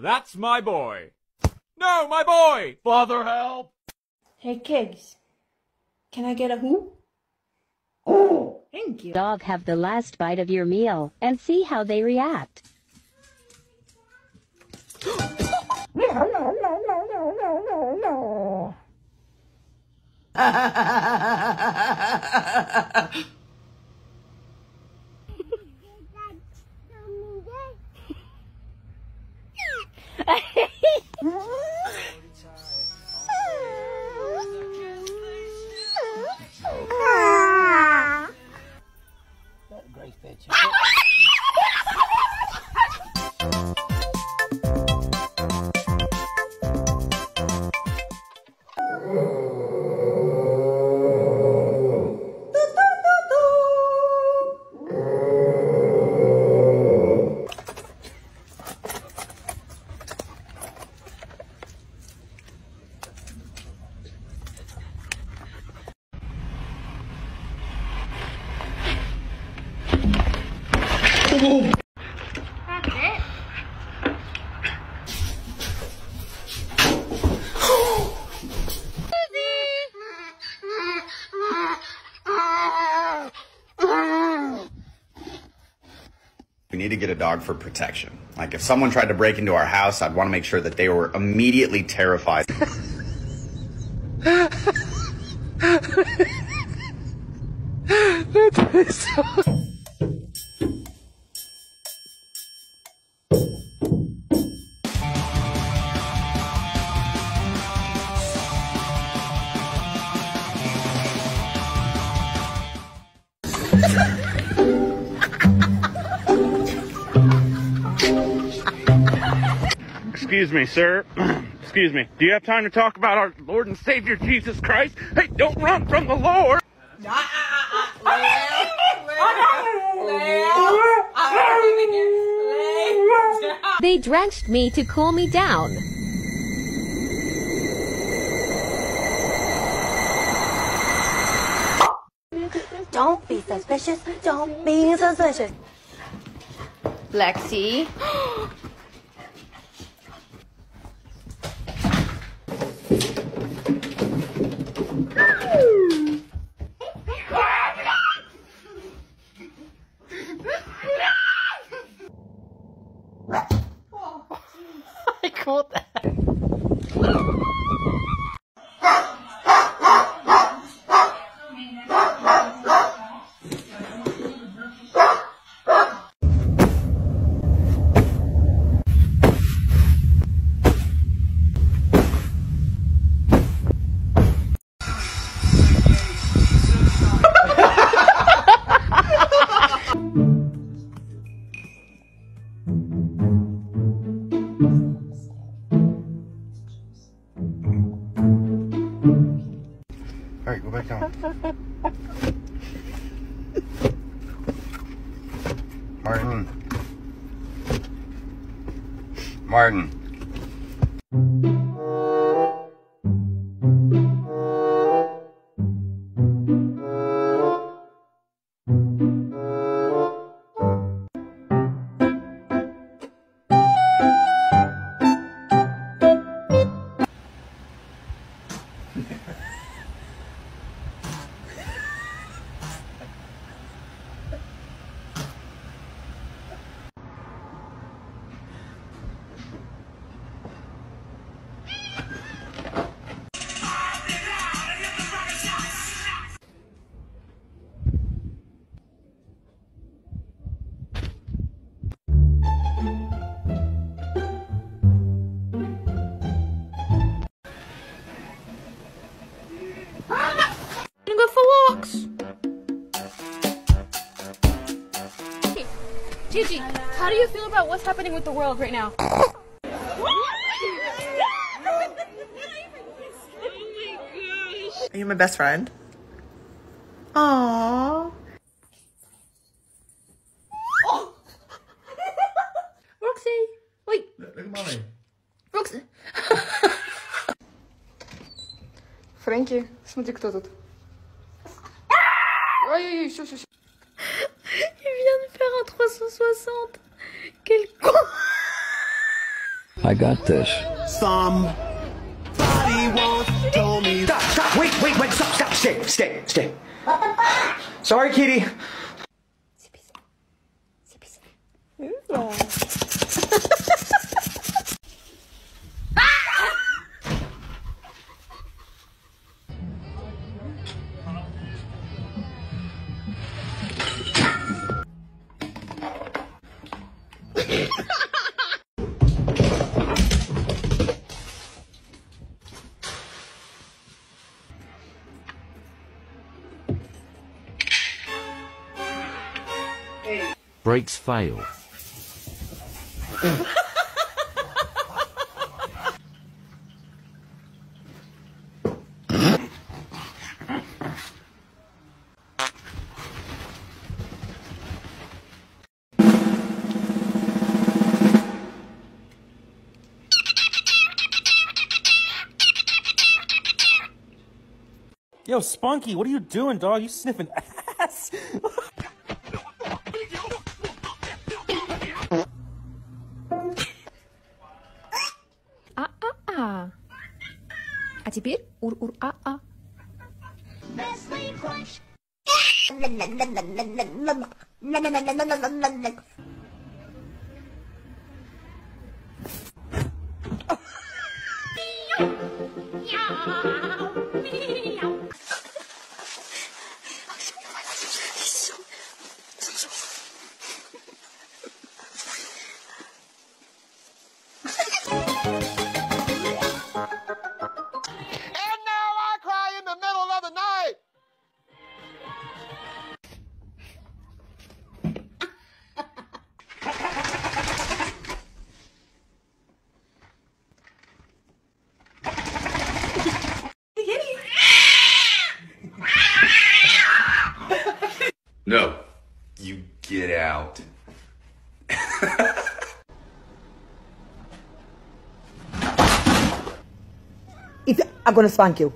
That's my boy. No, my boy! Father, help! Hey, Kigs. Can I get a who? Oh, thank you. Dog have the last bite of your meal and see how they react. Great picture. That's it. We need to get a dog for protection. Like if someone tried to break into our house, I'd want to make sure that they were immediately terrified. Excuse me, sir. Excuse me. Do you have time to talk about our Lord and Savior Jesus Christ? Hey, don't run from the Lord! They drenched me to cool me down. Don't be suspicious. Don't be suspicious. Lexi. I caught that. All right, go back down. Martin. Martin. Gigi, how do you feel about what's happening with the world right now? Are you my best friend? Aww. Oh. Roxy, wait. Look at mommy. Roxy. Фрэнки, смотри, кто тут. Ой-ой-ой, все. Il vient de faire un 360. Quel con. I got this. Somebody once told me. Stop! Wait! Stop! Stay! Sorry, kitty. Brakes fail. Yo, Spunky, what are you doing, dog? You sniffing ass? А теперь ур-ур-а-а. No, you get out. I'm gonna spank you.